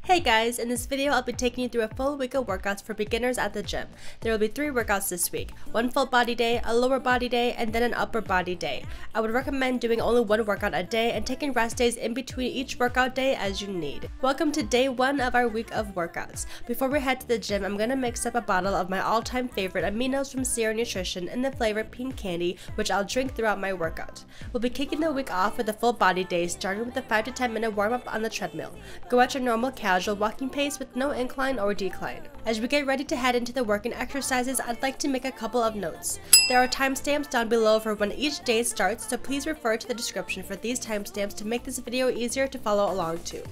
Hey guys, in this video I'll be taking you through a full week of workouts for beginners at the gym. There will be 3 workouts this week, one full body day, a lower body day, and then an upper body day. I would recommend doing only one workout a day and taking rest days in between each workout day as you need. Welcome to day 1 of our week of workouts. Before we head to the gym, I'm going to mix up a bottle of my all-time favorite aminos from Sierra Nutrition in the flavor pink candy, which I'll drink throughout my workout. We'll be kicking the week off with a full body day, starting with a 5 to 10 minute warm-up on the treadmill. Go at your normal casual walking pace with no incline or decline. As we get ready to head into the working exercises, I'd like to make a couple of notes. There are timestamps down below for when each day starts, so please refer to the description for these timestamps to make this video easier to follow along to.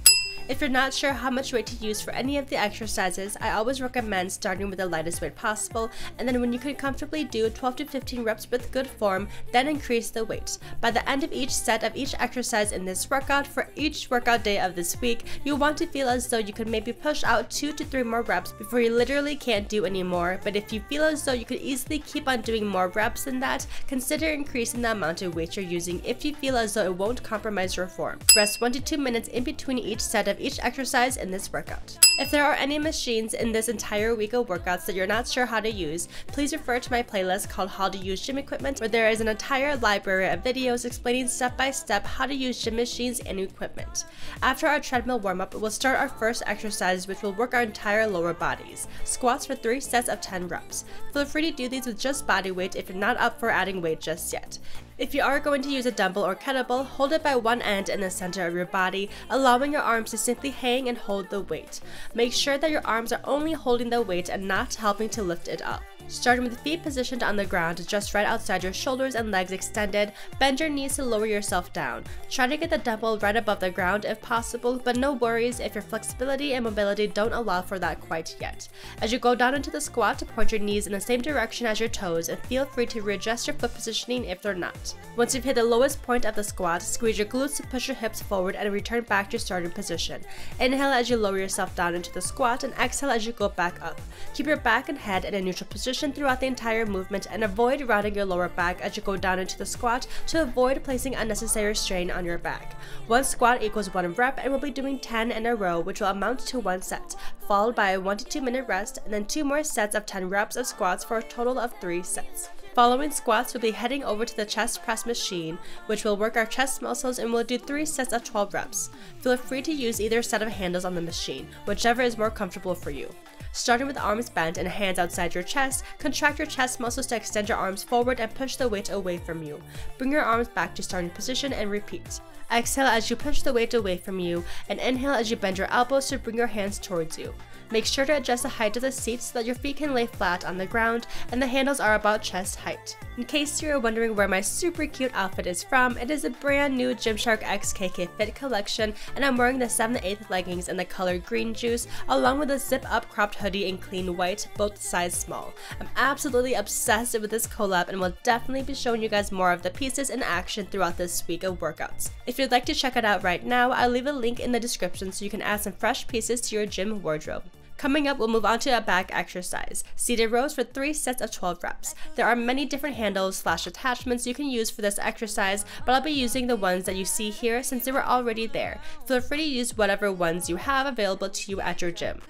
If you're not sure how much weight to use for any of the exercises, I always recommend starting with the lightest weight possible, and then when you can comfortably do 12 to 15 reps with good form, then increase the weight. By the end of each set of each exercise in this workout for each workout day of this week, you'll want to feel as though you could maybe push out 2 to 3 more reps before you literally can't do any more, but if you feel as though you could easily keep on doing more reps than that, consider increasing the amount of weight you're using if you feel as though it won't compromise your form. Rest 1 to 2 minutes in between each set of each exercise in this workout. If there are any machines in this entire week of workouts that you're not sure how to use, please refer to my playlist called How to Use Gym Equipment, where there is an entire library of videos explaining step by step how to use gym machines and equipment. After our treadmill warm-up, we'll start our first exercise, which will work our entire lower bodies. Squats for 3 sets of 10 reps. Feel free to do these with just body weight if you're not up for adding weight just yet. If you are going to use a dumbbell or kettlebell, hold it by one end in the center of your body, allowing your arms to simply hang and hold the weight. Make sure that your arms are only holding the weight and not helping to lift it up. Starting with the feet positioned on the ground, just right outside your shoulders and legs extended, bend your knees to lower yourself down. Try to get the dumbbell right above the ground if possible, but no worries if your flexibility and mobility don't allow for that quite yet. As you go down into the squat, point your knees in the same direction as your toes and feel free to readjust your foot positioning if they're not. Once you've hit the lowest point of the squat, squeeze your glutes to push your hips forward and return back to your starting position. Inhale as you lower yourself down into the squat and exhale as you go back up. Keep your back and head in a neutral position throughout the entire movement and avoid rounding your lower back as you go down into the squat to avoid placing unnecessary strain on your back. 1 squat equals 1 rep, and we'll be doing 10 in a row, which will amount to 1 set, followed by a 1 to 2 minute rest and then 2 more sets of 10 reps of squats for a total of 3 sets. Following squats, we'll be heading over to the chest press machine, which will work our chest muscles, and we'll do 3 sets of 12 reps. Feel free to use either set of handles on the machine, whichever is more comfortable for you. Starting with arms bent and hands outside your chest, contract your chest muscles to extend your arms forward and push the weight away from you. Bring your arms back to starting position and repeat. Exhale as you push the weight away from you, and inhale as you bend your elbows to bring your hands towards you. Make sure to adjust the height of the seat so that your feet can lay flat on the ground and the handles are about chest height. In case you're wondering where my super cute outfit is from, it is a brand new Gymshark X KK Fit collection, and I'm wearing the 7/8 leggings in the color green juice along with a zip up cropped hoodie in clean white, both size small. I'm absolutely obsessed with this collab and will definitely be showing you guys more of the pieces in action throughout this week of workouts. If you'd like to check it out right now, I'll leave a link in the description so you can add some fresh pieces to your gym wardrobe. Coming up, we'll move on to a back exercise, seated rows for 3 sets of 12 reps. There are many different handles / attachments you can use for this exercise, but I'll be using the ones that you see here since they were already there. Feel free to use whatever ones you have available to you at your gym.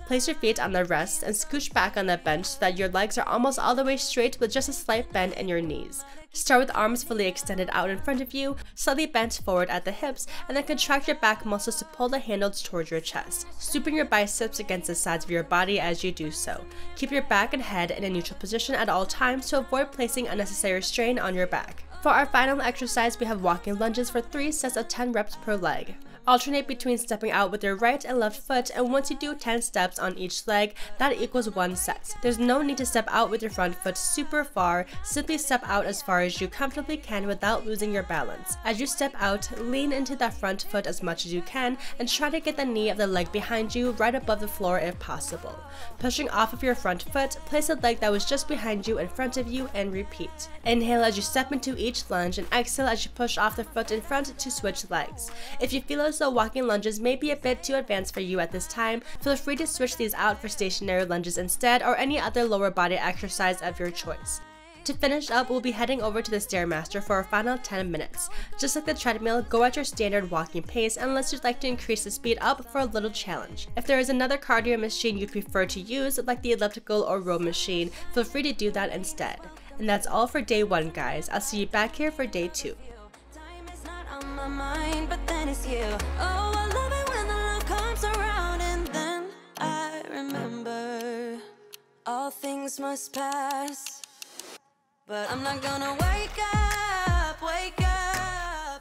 Place your feet on the rest and scooch back on the bench so that your legs are almost all the way straight with just a slight bend in your knees. Start with arms fully extended out in front of you, slightly bent forward at the hips, and then contract your back muscles to pull the handles towards your chest, stooping your biceps against the sides of your body as you do so. Keep your back and head in a neutral position at all times to avoid placing unnecessary strain on your back. For our final exercise, we have walking lunges for 3 sets of 10 reps per leg. Alternate between stepping out with your right and left foot, and once you do 10 steps on each leg, that equals 1 set. There's no need to step out with your front foot super far, simply step out as far as you comfortably can without losing your balance. As you step out, lean into that front foot as much as you can and try to get the knee of the leg behind you right above the floor if possible. Pushing off of your front foot, place the leg that was just behind you in front of you and repeat. Inhale as you step into each lunge and exhale as you push off the foot in front to switch legs. If you feel as though walking lunges may be a bit too advanced for you at this time, feel free to switch these out for stationary lunges instead or any other lower body exercise of your choice. To finish up, we'll be heading over to the Stairmaster for our final 10 minutes. Just like the treadmill, go at your standard walking pace unless you'd like to increase the speed up for a little challenge. If there is another cardio machine you prefer to use, like the elliptical or row machine, feel free to do that instead. And that's all for day 1, guys. I'll see you back here for day 2. Time is not on my mind, but then it's you. Oh, I love it when the love comes around, and then I remember all things must pass. But I'm not gonna wake up,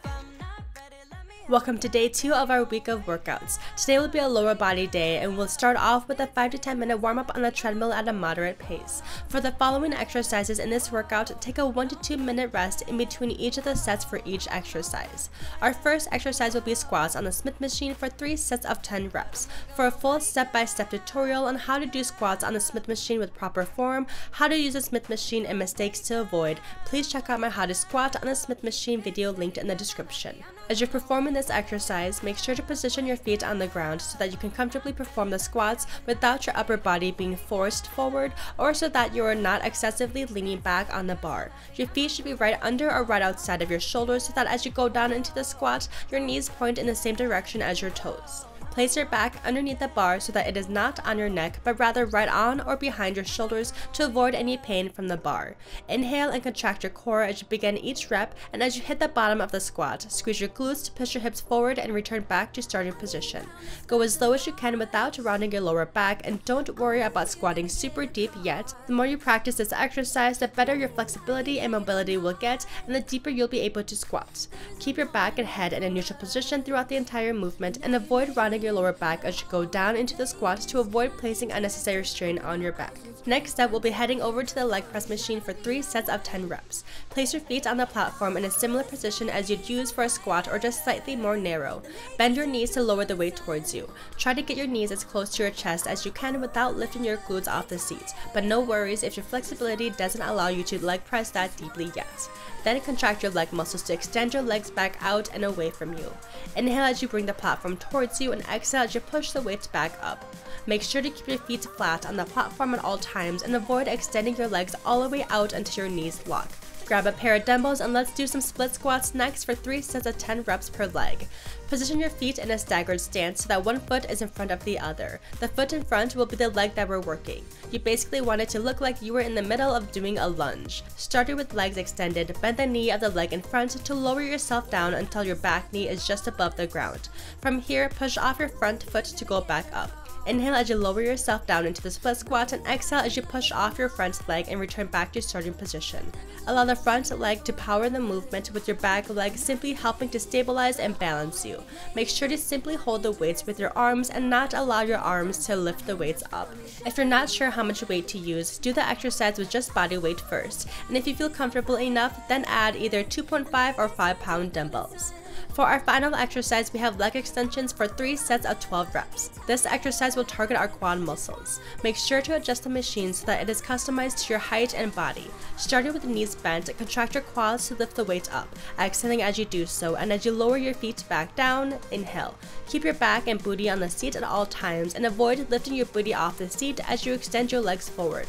I'm not ready, let me. Welcome to day 2 of our week of workouts. Today will be a lower body day, and we'll start off with a 5 to 10 minute warm up on the treadmill at a moderate pace. For the following exercises in this workout, take a 1 to 2 minute rest in between each of the sets for each exercise. Our first exercise will be squats on the Smith machine for 3 sets of 10 reps. For a full step-by-step tutorial on how to do squats on the Smith machine with proper form, how to use the Smith machine, and mistakes to avoid, please check out my How to Squat on the Smith machine video linked in the description. As you're performing this exercise, make sure to position your feet on the ground so that you can comfortably perform the squats without your upper body being forced forward, or so that you are not excessively leaning back on the bar. Your feet should be right under or right outside of your shoulders so that as you go down into the squat, your knees point in the same direction as your toes. Place your back underneath the bar so that it is not on your neck, but rather right on or behind your shoulders to avoid any pain from the bar. Inhale and contract your core as you begin each rep, and as you hit the bottom of the squat, squeeze your glutes to push your hips forward and return back to starting position. Go as low as you can without rounding your lower back, and don't worry about squatting super deep yet. The more you practice this exercise, the better your flexibility and mobility will get, and the deeper you'll be able to squat. Keep your back and head in a neutral position throughout the entire movement, and avoid rounding your lower back as you go down into the squat to avoid placing unnecessary strain on your back. Next up, we'll be heading over to the leg press machine for 3 sets of 10 reps. Place your feet on the platform in a similar position as you'd use for a squat, or just slightly more narrow. Bend your knees to lower the weight towards you. Try to get your knees as close to your chest as you can without lifting your glutes off the seat, but no worries if your flexibility doesn't allow you to leg press that deeply yet. Then contract your leg muscles to extend your legs back out and away from you. Inhale as you bring the platform towards you, and exhale as you push the weights back up. Make sure to keep your feet flat on the platform at all times and avoid extending your legs all the way out until your knees lock. Grab a pair of dumbbells and let's do some split squats next for 3 sets of 10 reps per leg. Position your feet in a staggered stance so that one foot is in front of the other. The foot in front will be the leg that we're working. You basically want it to look like you were in the middle of doing a lunge. Starting with legs extended, bend the knee of the leg in front to lower yourself down until your back knee is just above the ground. From here, push off your front foot to go back up. Inhale as you lower yourself down into the split squat, and exhale as you push off your front leg and return back to starting position. Allow the front leg to power the movement, with your back leg simply helping to stabilize and balance you. Make sure to simply hold the weights with your arms and not allow your arms to lift the weights up. If you're not sure how much weight to use, do the exercise with just body weight first, and if you feel comfortable enough, then add either 2.5 or 5 pound dumbbells. For our final exercise, we have leg extensions for 3 sets of 12 reps. This exercise will target our quad muscles. Make sure to adjust the machine so that it is customized to your height and body. Starting with the knees bent, contract your quads to lift the weight up, exhaling as you do so, and as you lower your feet back down, inhale. Keep your back and booty on the seat at all times, and avoid lifting your booty off the seat as you extend your legs forward.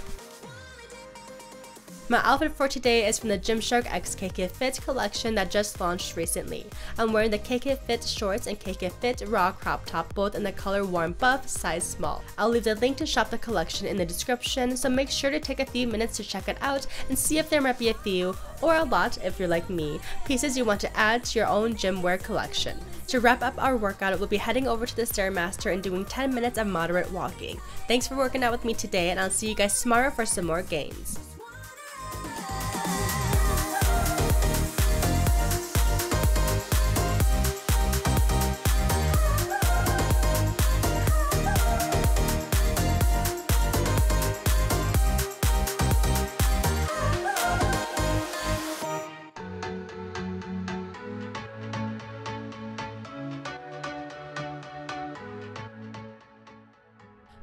My outfit for today is from the Gymshark x KK Fit collection that just launched recently. I'm wearing the KK Fit shorts and KK Fit raw crop top, both in the color warm buff, size small. I'll leave the link to shop the collection in the description, so make sure to take a few minutes to check it out and see if there might be a few, or a lot if you're like me, pieces you want to add to your own gym wear collection. To wrap up our workout, we'll be heading over to the Stairmaster and doing 10 minutes of moderate walking. Thanks for working out with me today, and I'll see you guys tomorrow for some more gains.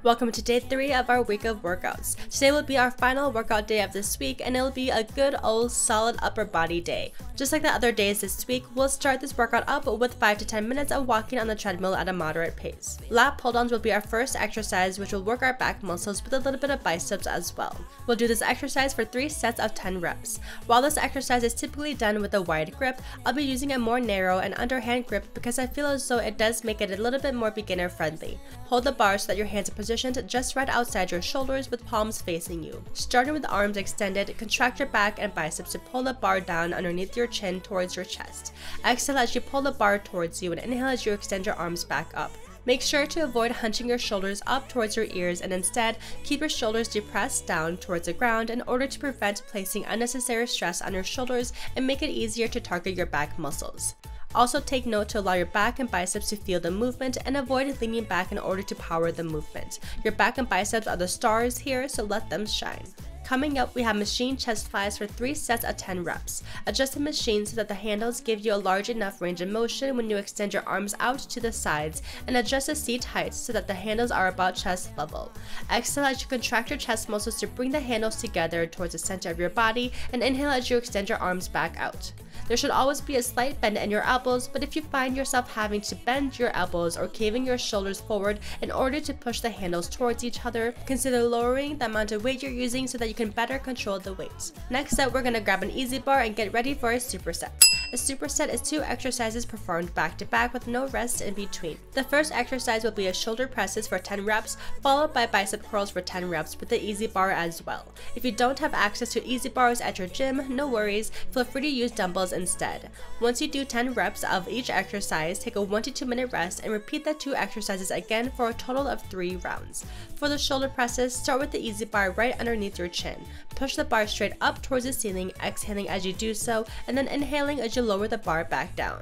Welcome to day 3 of our week of workouts. Today will be our final workout day of this week, and it'll be a good old solid upper body day. Just like the other days this week, we'll start this workout up with 5 to 10 minutes of walking on the treadmill at a moderate pace. Lat pull-downs will be our first exercise, which will work our back muscles with a little bit of biceps as well. We'll do this exercise for 3 sets of 10 reps. While this exercise is typically done with a wide grip, I'll be using a more narrow and underhand grip because I feel as though it does make it a little bit more beginner friendly. Hold the bar so that your hands are positioned just right outside your shoulders with palms facing you. Starting with arms extended, contract your back and biceps to pull the bar down underneath your chin towards your chest. Exhale as you pull the bar towards you and inhale as you extend your arms back up. Make sure to avoid hunching your shoulders up towards your ears and instead keep your shoulders depressed down towards the ground in order to prevent placing unnecessary stress on your shoulders and make it easier to target your back muscles. Also take note to allow your back and biceps to feel the movement and avoid leaning back in order to power the movement. Your back and biceps are the stars here, so let them shine. Coming up, we have machine chest flies for 3 sets of 10 reps. Adjust the machine so that the handles give you a large enough range of motion when you extend your arms out to the sides, and adjust the seat height so that the handles are about chest level. Exhale as you contract your chest muscles to bring the handles together towards the center of your body, and inhale as you extend your arms back out. There should always be a slight bend in your elbows, but if you find yourself having to bend your elbows or caving your shoulders forward in order to push the handles towards each other, consider lowering the amount of weight you're using so that you can better control the weight. Next up, we're going to grab an easy bar and get ready for a superset. A superset is 2 exercises performed back to back with no rest in between. The first exercise will be a shoulder presses for 10 reps, followed by bicep curls for 10 reps with the easy bar as well. If you don't have access to easy bars at your gym, no worries, feel free to use dumbbells instead. Once you do 10 reps of each exercise, take a 1 to 2 minute rest and repeat the 2 exercises again for a total of 3 rounds. For the shoulder presses, start with the easy bar right underneath your chin. Push the bar straight up towards the ceiling, exhaling as you do so, and then inhaling as you lower the bar back down.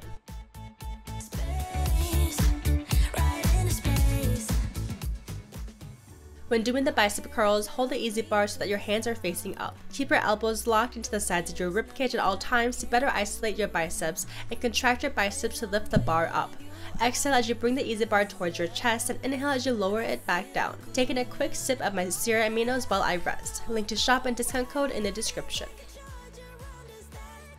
When doing the bicep curls, hold the easy bar so that your hands are facing up. Keep your elbows locked into the sides of your ribcage at all times to better isolate your biceps, and contract your biceps to lift the bar up. Exhale as you bring the easy bar towards your chest, and inhale as you lower it back down. Taking a quick sip of my Zero Aminos while I rest. Link to shop and discount code in the description.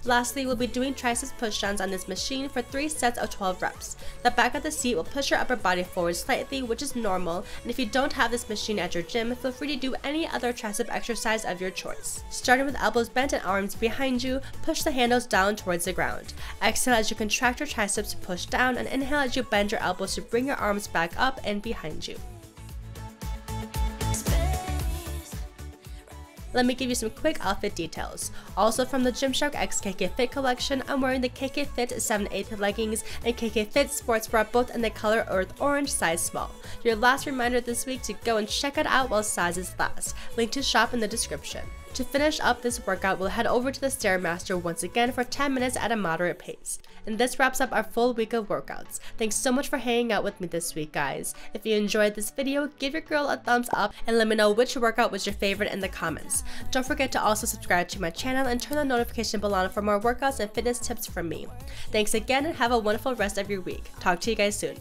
Lastly, we'll be doing triceps push-downs on this machine for 3 sets of 12 reps. The back of the seat will push your upper body forward slightly, which is normal, and if you don't have this machine at your gym, feel free to do any other tricep exercise of your choice. Starting with elbows bent and arms behind you, push the handles down towards the ground. Exhale as you contract your triceps to push down, and inhale as you bend your elbows to bring your arms back up and behind you. Let me give you some quick outfit details. Also from the Gymshark X KK Fit collection, I'm wearing the KK Fit 7/8 leggings and KK Fit sports bra, both in the color Earth Orange, size small. Your last reminder this week to go and check it out while sizes last. Link to shop in the description. To finish up this workout, we'll head over to the Stairmaster once again for 10 minutes at a moderate pace. And this wraps up our full week of workouts. Thanks so much for hanging out with me this week, guys. If you enjoyed this video, give your girl a thumbs up and let me know which workout was your favorite in the comments. Don't forget to also subscribe to my channel and turn the notification bell on for more workouts and fitness tips from me. Thanks again and have a wonderful rest of your week. Talk to you guys soon.